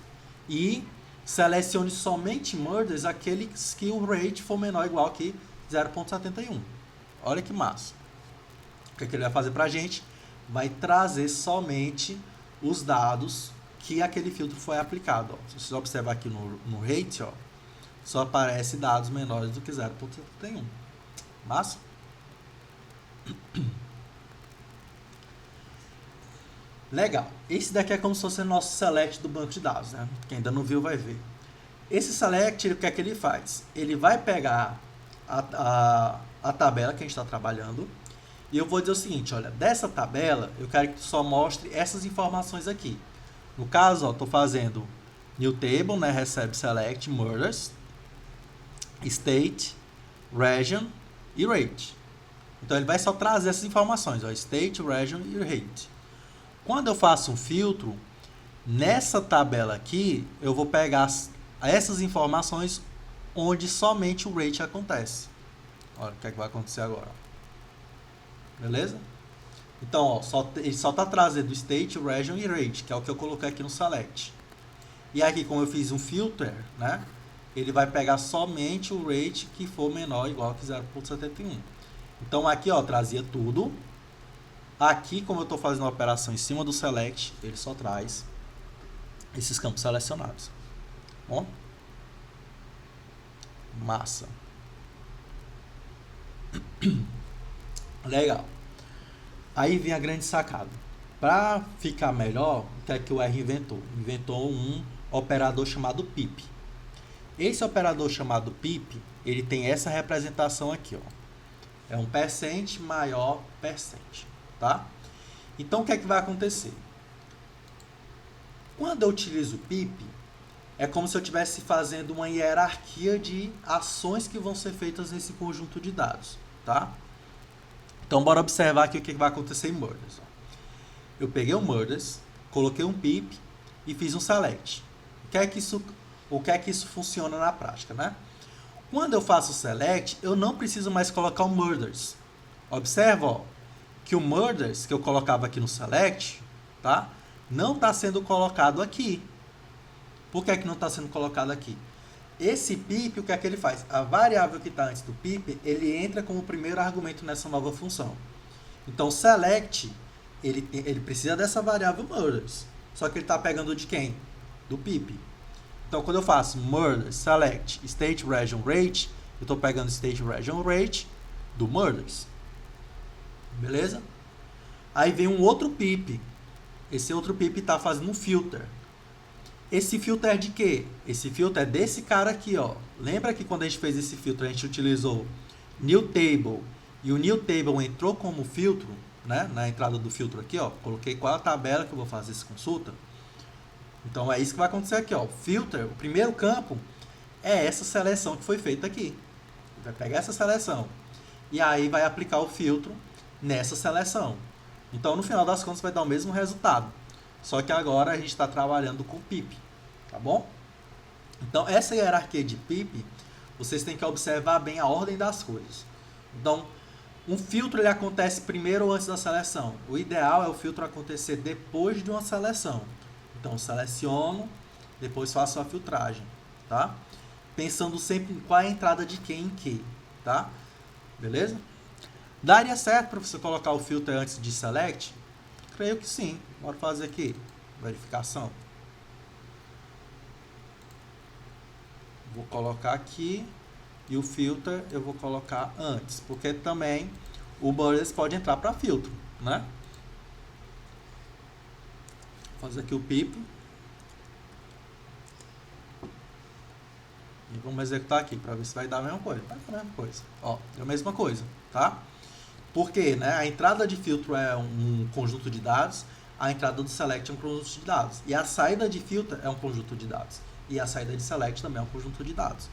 e selecione somente murders aqueles que o rate for menor ou igual que 0,71. Olha que massa. O que ele vai fazer para a gente? Vai trazer somente os dados que aquele filtro foi aplicado. Ó. Se você observar aqui no rate, ó, só aparece dados menores do que 0,71. Massa? Legal. Esse daqui é como se fosse o nosso select do banco de dados, né? Quem ainda não viu vai ver. Esse select, o que é que ele faz? Ele vai pegar a tabela que a gente está trabalhando e eu vou dizer o seguinte, olha, dessa tabela eu quero que tu só mostre essas informações aqui. No caso, estou fazendo new table, né? Recebe select, murders, state, region e rate. Então ele vai só trazer essas informações, ó, state, region e rate. Quando eu faço um filtro, nessa tabela aqui, eu vou pegar essas informações onde somente o rate acontece. Olha o que é que vai acontecer agora. Beleza? Então, ó, ele só está trazendo state, region e rate, que é o que eu coloquei aqui no select. E aqui, como eu fiz um filter, né, ele vai pegar somente o rate que for menor ou igual que 0,71. Então, aqui, ó, trazia tudo. Aqui, como eu estou fazendo a operação em cima do select, ele só traz esses campos selecionados. Bom? Massa. Legal. Aí vem a grande sacada. Para ficar melhor, o que é que o R inventou? Inventou um operador chamado pip. Esse operador chamado pip, ele tem essa representação aqui, ó. É um percent maior percent, tá? Então, o que é que vai acontecer? Quando eu utilizo o pip, é como se eu estivesse fazendo uma hierarquia de ações que vão ser feitas nesse conjunto de dados, tá? Então, bora observar aqui o que vai acontecer em murders. Eu peguei o murders, coloquei um pip e fiz um select. O que é que isso funciona na prática, né? Quando eu faço o select, eu não preciso mais colocar o murders. Observa, ó, que o murders que eu colocava aqui no select, tá? Não está sendo colocado aqui. Por que é que não está sendo colocado aqui? Esse pip, o que é que ele faz? A variável que está antes do pip, ele entra como primeiro argumento nessa nova função. Então, select, ele precisa dessa variável murders. Só que ele está pegando de quem? Do pip. Então, quando eu faço murders, select, state, region, rate, eu estou pegando state, region, rate do murders. Beleza? Aí vem um outro pip. Esse outro pip está fazendo um filter. Esse filtro é de quê? Esse filtro é desse cara aqui, ó. Lembra que quando a gente fez esse filtro, a gente utilizou new table e o new table entrou como filtro, né? Na entrada do filtro aqui, ó. Coloquei qual é a tabela que eu vou fazer essa consulta. Então é isso que vai acontecer aqui, ó. Filter, o primeiro campo é essa seleção que foi feita aqui. Vai pegar essa seleção e aí vai aplicar o filtro nessa seleção. Então no final das contas vai dar o mesmo resultado. Só que agora a gente está trabalhando com pip, tá bom? Então essa hierarquia de pip, vocês têm que observar bem a ordem das coisas. Então um filtro ele acontece primeiro ou antes da seleção. O ideal é o filtro acontecer depois de uma seleção. Então seleciono, depois faço a filtragem, tá? Pensando sempre em qual é a entrada de quem em que, tá? Beleza? Daria certo para você colocar o filtro antes de select? Creio que sim. Bora fazer aqui, verificação. Vou colocar aqui e o filter eu vou colocar antes, porque também o borders pode entrar para filtro, né? Vou fazer aqui o pip. E vamos executar aqui para ver se vai dar a mesma coisa. Vai dar a mesma coisa. Ó, é a mesma coisa, tá? Porque, né, a entrada de filtro é um conjunto de dados, a entrada do select é um conjunto de dados. E a saída de filter é um conjunto de dados. E a saída de select também é um conjunto de dados.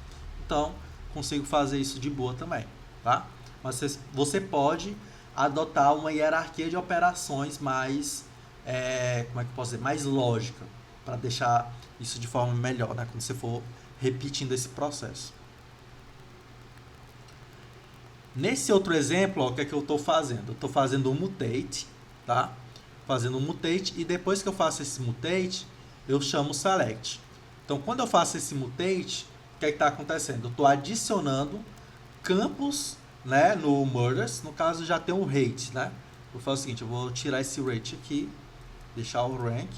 Então, consigo fazer isso de boa também, tá? Mas você pode adotar uma hierarquia de operações mais, como é que eu posso dizer, mais lógica, para deixar isso de forma melhor, né? Quando você for repetindo esse processo. Nesse outro exemplo, ó, o que é que eu estou fazendo? Eu estou fazendo um mutate, tá? Fazendo um mutate e depois que eu faço esse mutate, eu chamo select. Então, quando eu faço esse mutate, o que é que está acontecendo? Eu estou adicionando campos, né, no murders. No caso, já tem um rate, né? Eu faço o seguinte, eu vou tirar esse rate aqui, deixar o rank.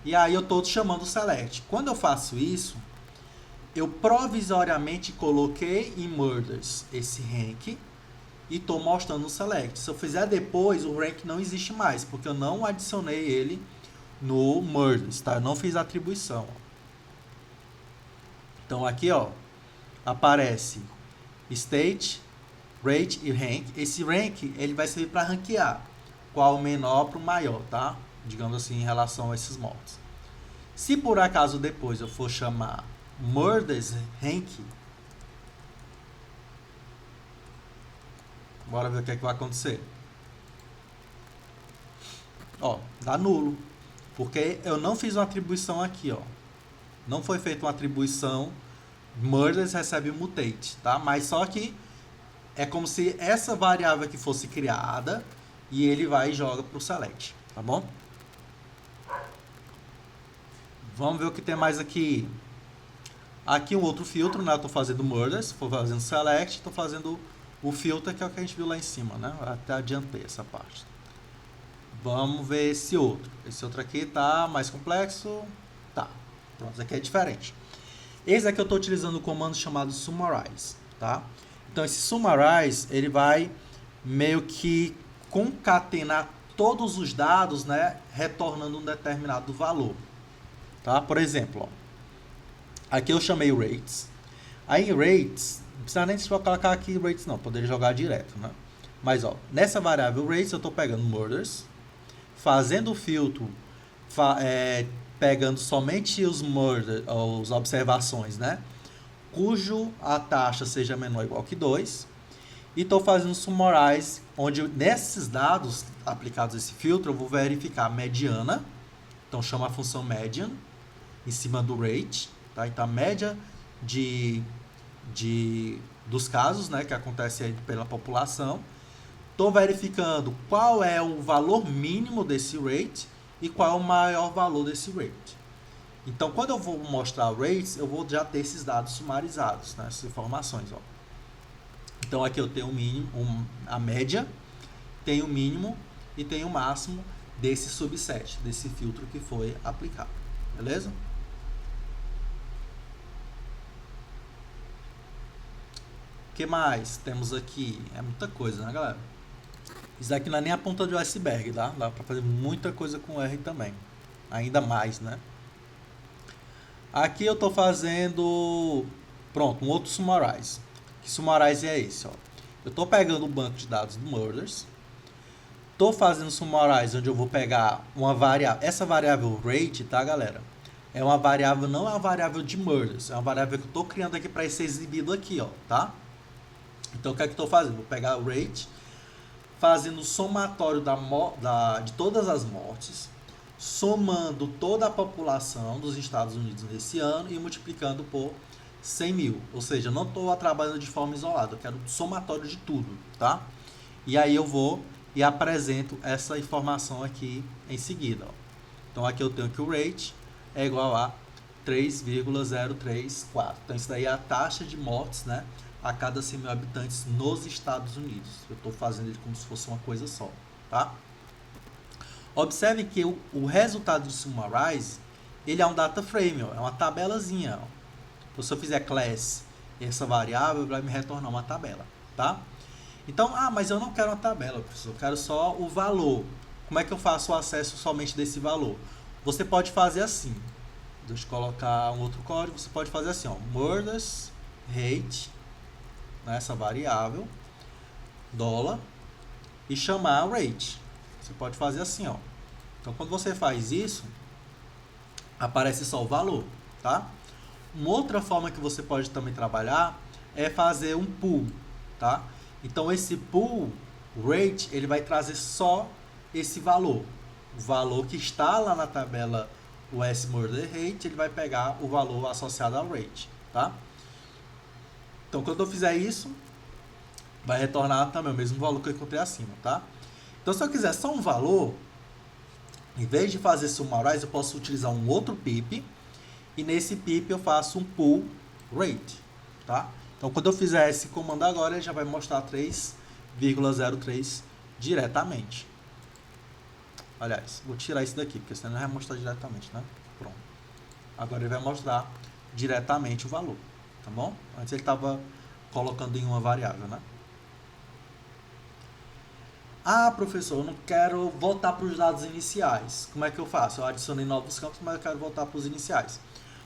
E aí eu estou chamando o select. Quando eu faço isso, eu provisoriamente coloquei em murders esse rank e estou mostrando no select. Se eu fizer depois, o rank não existe mais, porque eu não adicionei ele no murders, tá? Eu não fiz a atribuição. Então aqui, ó, aparece state, rate e rank. Esse rank ele vai servir para ranquear qual o menor para o maior, tá? Digamos assim, em relação a esses modos. Se por acaso depois eu for chamar murders rank, bora ver o que é que vai acontecer. Ó, dá nulo, porque eu não fiz uma atribuição aqui, ó. Não foi feita uma atribuição murders recebe mutate, tá? Mas só que é como se essa variável aqui fosse criada e ele vai e joga pro select, tá bom? Vamos ver o que tem mais aqui. Aqui um outro filtro, né? Eu tô fazendo murders, estou fazendo select, estou fazendo o filter, que é o que a gente viu lá em cima, né? Até adiantei essa parte. Vamos ver esse outro. Esse outro aqui tá mais complexo. Tá. Pronto, esse aqui é diferente. Esse aqui eu estou utilizando o comando chamado summarize, tá? Então esse summarize, ele vai meio que concatenar todos os dados, né? Retornando um determinado valor, tá? Por exemplo, ó. Aqui eu chamei rates. Aí rates, não precisa nem colocar aqui rates não, poderia jogar direto, né? Mas ó, nessa variável rates eu estou pegando murders, fazendo o filtro, pegando somente os murders, as observações, né? Cujo a taxa seja menor ou igual que 2. E estou fazendo summarize, onde nesses dados aplicados a esse filtro eu vou verificar a mediana. Então chama a função median em cima do rate. Tá? Então, a média dos casos, né, que acontece pela população. Estou verificando qual é o valor mínimo desse rate e qual é o maior valor desse rate. Então, quando eu vou mostrar rates, eu vou já ter esses dados sumarizados, né, essas informações. Ó. Então, aqui eu tenho o mínimo, a média, tenho o mínimo e tenho o máximo desse subset, desse filtro que foi aplicado. Beleza? O que mais temos aqui? É muita coisa, né, galera? Isso aqui não é nem a ponta do iceberg, tá? Dá pra fazer muita coisa com R também. Ainda mais, né? Aqui eu tô fazendo... Pronto, um outro summarize. Que summarize é esse, ó? Eu tô pegando o banco de dados do murders. Tô fazendo summarize, onde eu vou pegar uma variável... Essa variável rate, tá, galera? é uma variável, não é uma variável de murders, é uma variável que eu estou criando aqui para ser exibido aqui, ó, tá? Então, o que é que eu estou fazendo? Vou pegar o rate, fazendo o somatório de todas as mortes, somando toda a população dos Estados Unidos nesse ano e multiplicando por 100 mil. Ou seja, eu não estou trabalhando de forma isolada, eu quero o somatório de tudo, tá? E aí eu vou e apresento essa informação aqui em seguida, ó. Então, aqui eu tenho que o rate é igual a 3,034. Então, isso daí é a taxa de mortes, né, a cada 100 mil habitantes nos Estados Unidos. Eu estou fazendo ele como se fosse uma coisa só, tá? Observe que o resultado do summarize, ele é um data frame, ó, é uma tabelazinha. Ó. Então, se eu fizer class essa variável, vai me retornar uma tabela, tá? Então, mas eu não quero uma tabela, professor, eu quero só o valor. Como é que eu faço o acesso somente desse valor? Você pode fazer assim. Deixa eu colocar um outro código. Você pode fazer assim, ó, murders rate, né, essa variável, dólar, e chamar rate. Você pode fazer assim, ó. Então, quando você faz isso, aparece só o valor, tá? Uma outra forma que você pode também trabalhar é fazer um pool, tá? Então, esse pool rate, ele vai trazer só esse valor. O valor que está lá na tabela US Murder Rate, ele vai pegar o valor associado ao rate, tá? Então, quando eu fizer isso, vai retornar também o mesmo valor que eu encontrei acima, tá? Então, se eu quiser só um valor, em vez de fazer summarize, eu posso utilizar um outro pip, e nesse pip eu faço um pool rate, tá? Então, quando eu fizer esse comando agora, ele já vai mostrar 3,03 diretamente. Aliás, vou tirar isso daqui, porque senão não vai mostrar diretamente, né? Pronto. Agora ele vai mostrar diretamente o valor, tá bom? Antes ele estava colocando em uma variável, né? Professor, eu não quero voltar para os dados iniciais. Como é que eu faço? Eu adicionei novos campos, mas eu quero voltar para os iniciais.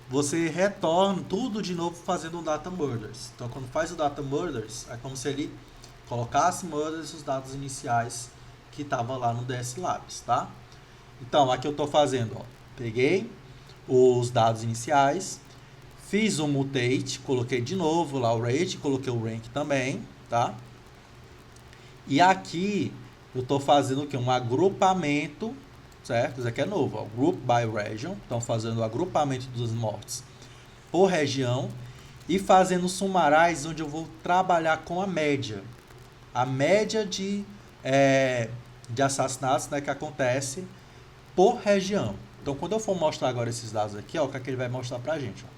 Você retorna tudo de novo fazendo um data murders. Então, quando faz o data murders, é como se ele colocasse murders os dados iniciais que estava lá no DS Labs, tá? Então, aqui eu estou fazendo, ó, peguei os dados iniciais, fiz um mutate, coloquei de novo lá o rate, coloquei o rank também, tá? E aqui eu estou fazendo o quê? Um agrupamento, certo? Isso aqui é novo, ó, group by region, então fazendo o agrupamento dos mortes por região e fazendo summarize, onde eu vou trabalhar com a média de assassinatos, né, que acontece por região. Então, quando eu for mostrar agora esses dados aqui, ó, o que é que ele vai mostrar pra gente? Ó.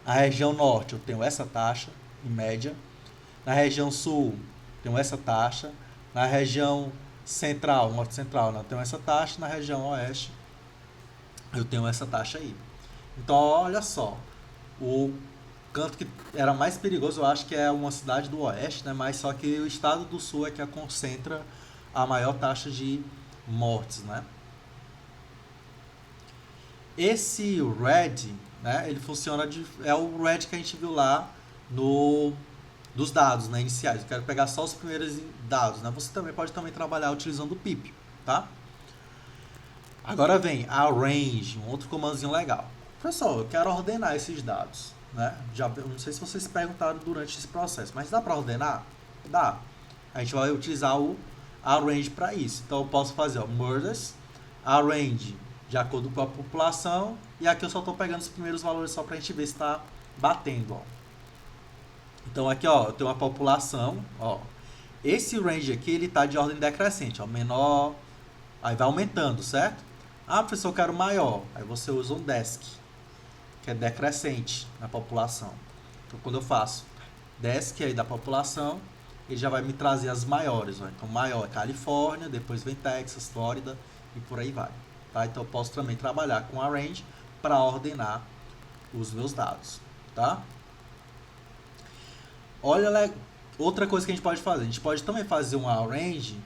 Na região norte eu tenho essa taxa, em média. Na região sul, tenho essa taxa. Na região central, norte central, eu tenho essa taxa. Na região oeste, eu tenho essa taxa aí. Então, olha só. O canto que era mais perigoso, eu acho que é uma cidade do oeste, né? Mas só que o estado do sul é que concentra a maior taxa de mortes, né? Esse red, né? Ele funciona é o red que a gente viu lá dos dados, né, iniciais. Eu quero pegar só os primeiros dados, né? Você também pode trabalhar utilizando o pip, tá? Agora vem arrange, um outro comandozinho legal. Pessoal, eu quero ordenar esses dados, né? Eu não sei se vocês perguntaram durante esse processo, mas dá para ordenar? Dá. A gente vai utilizar o arrange para isso. Então eu posso fazer, ó, murders, arrange de acordo com a população, e aqui eu só estou pegando os primeiros valores só para a gente ver se está batendo, ó. Então aqui, ó, eu tenho uma população, ó. Esse range aqui, ele tá de ordem decrescente, ó, menor, aí vai aumentando, certo? Professor, eu quero maior. Aí você usa um desc, que é decrescente na população. Então, quando eu faço desc aí da população, ele já vai me trazer as maiores, ó. Então, maior é Califórnia, depois vem Texas, Flórida e por aí vai, tá? Então, eu posso também trabalhar com arrange para ordenar os meus dados, tá? Olha, outra coisa que a gente pode fazer. A gente pode também fazer um arrange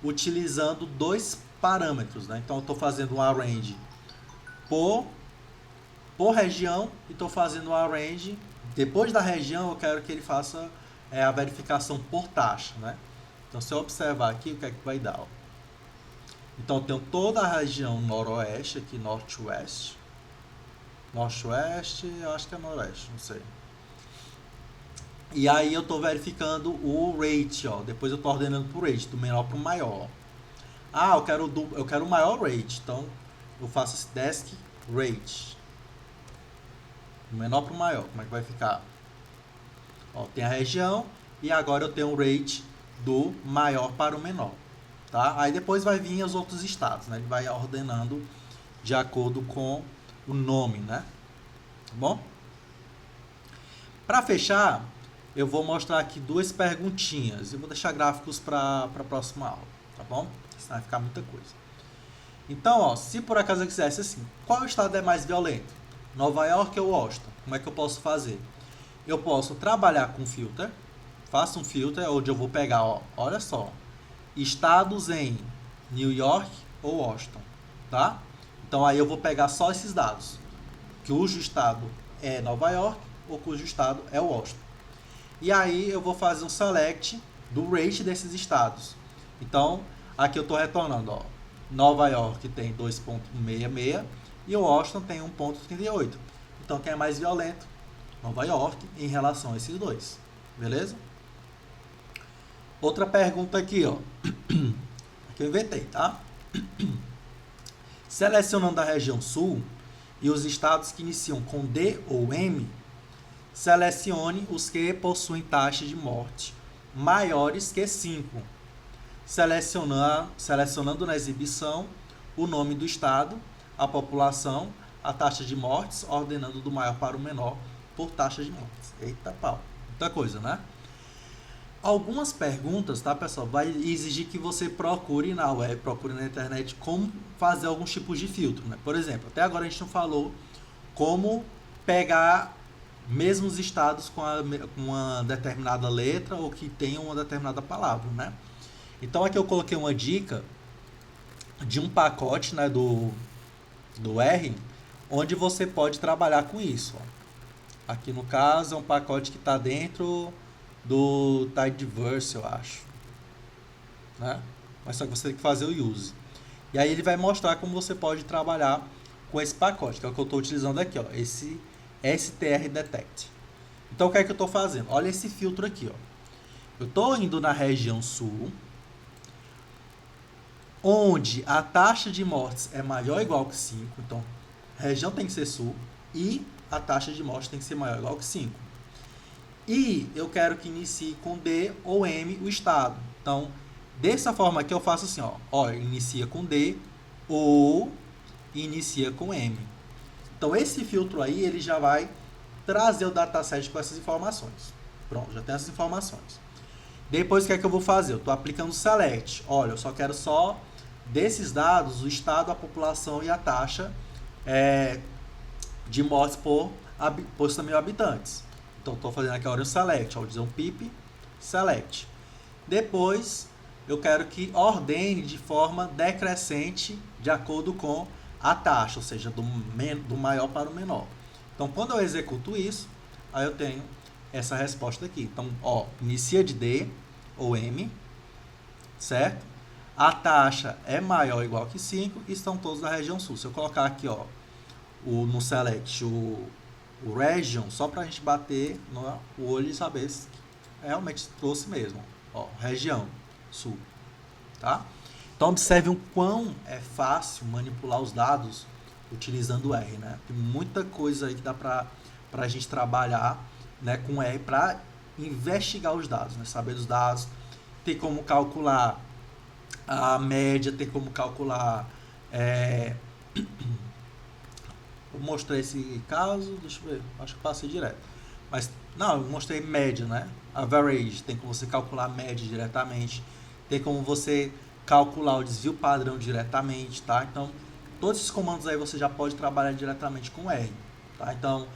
utilizando dois parâmetros, né? Então, eu estou fazendo um arrange por região e estou fazendo um arrange. Depois da região, eu quero que ele faça a verificação por taxa, né? Então, se eu observar aqui, o que é que vai dar? Ó? Então, eu tenho toda a região noroeste, aqui norte-oeste. Norte-Oeste, eu acho que é Noroeste, não sei. E aí eu estou verificando o rate, ó. Depois eu estou ordenando por rate, do menor para o maior. Ah, eu quero o maior rate, então eu faço esse desk rate. Do menor para o maior, como é que vai ficar? Ó, tem a região e agora eu tenho o rate do maior para o menor, tá? Aí depois vai vir os outros estados, né? Ele vai ordenando de acordo com o nome, né? Tá bom? Para fechar, eu vou mostrar aqui duas perguntinhas e vou deixar gráficos para a próxima aula, tá bom? Senão vai ficar muita coisa. Então, ó, se por acaso eu quisesse assim, qual estado é mais violento? Nova York ou Washington? Como é que eu posso fazer? Eu posso trabalhar com filter, faço um filter onde eu vou pegar, ó, olha só, estados em New York ou Washington, tá? Então aí eu vou pegar só esses dados, cujo estado é Nova York ou cujo estado é Washington. E aí eu vou fazer um select do rate desses estados. Então, aqui eu estou retornando, ó, Nova York tem 2,66 e Washington tem 1,38. Então, quem é mais violento? Nova York em relação a esses dois. Beleza? Outra pergunta aqui, ó. Aqui eu inventei, tá? Selecionando a região sul e os estados que iniciam com D ou M, selecione os que possuem taxa de morte maiores que 5. Selecionando na exibição o nome do estado, a população, a taxa de mortes, ordenando do maior para o menor por taxa de mortes. Eita pau, muita coisa, né? Algumas perguntas, tá, pessoal, vai exigir que você procure na web, procure na internet como fazer alguns tipos de filtro, né? Por exemplo, até agora a gente não falou como pegar mesmos estados com uma determinada letra ou que tenham uma determinada palavra, né? Então aqui eu coloquei uma dica de um pacote, né, do R, onde você pode trabalhar com isso, ó. Aqui no caso é um pacote que está dentro do Tidyverse, eu acho, né? Mas só que você tem que fazer o use. E aí ele vai mostrar como você pode trabalhar com esse pacote, que é o que eu estou utilizando aqui, ó, esse STR Detect. Então o que é que eu estou fazendo? Olha esse filtro aqui, ó. Eu estou indo na região sul, onde a taxa de mortes é maior ou igual que 5, então a região tem que ser sul e a taxa de mortes tem que ser maior ou igual que 5. E eu quero que inicie com D ou M o estado. Então, dessa forma aqui eu faço assim, ó, inicia com D ou inicia com M. Então, esse filtro aí, ele já vai trazer o dataset com essas informações. Pronto, já tem essas informações. Depois, o que é que eu vou fazer? Eu estou aplicando o select. Olha, eu só quero só desses dados, o estado, a população e a taxa de mortes por 100 mil habitantes. Então, estou fazendo aqui agora o select. Vou dizer um pip select. Depois, eu quero que ordene de forma decrescente de acordo com a taxa, ou seja, do maior para o menor. Então, quando eu executo isso, aí eu tenho essa resposta aqui. Então, ó, inicia de D ou M, certo? A taxa é maior ou igual que 5 e estão todos na região sul. Se eu colocar aqui, ó, no select o region, só para a gente bater no olho e saber se realmente trouxe mesmo. Ó, região sul, tá? Então, observe o quão é fácil manipular os dados utilizando o R, né? Tem muita coisa aí que dá para a gente trabalhar, né, com R para investigar os dados, né? Saber os dados, ter como calcular a média, ter como calcular... Eu mostrei esse caso, deixa eu ver, acho que passei direto. Mas, não, eu mostrei média, né? Average, tem como você calcular a média diretamente, tem como você calcular o desvio padrão diretamente, tá? Então, todos esses comandos aí você já pode trabalhar diretamente com R, tá? Então,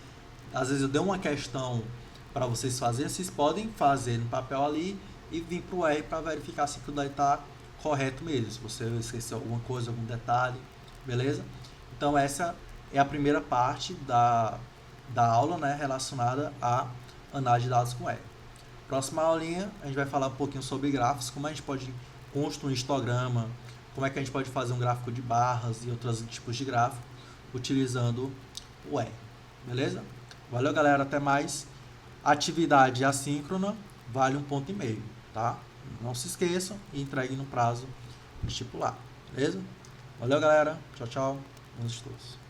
às vezes eu dei uma questão para vocês fazerem, vocês podem fazer no papel ali e vir para o R para verificar se tudo aí está correto mesmo, se você esqueceu alguma coisa, algum detalhe, beleza? Então, essa é a primeira parte da aula, né, relacionada à análise de dados com R. Próxima aulinha, a gente vai falar um pouquinho sobre gráficos, como a gente pode construir um histograma, como é que a gente pode fazer um gráfico de barras e outros tipos de gráfico utilizando o R. Beleza? Valeu, galera. Até mais. Atividade assíncrona vale 1,5 ponto, tá? Não se esqueçam e entreguem no prazo estipular. Beleza? Valeu, galera. Tchau, tchau. Bons estudos.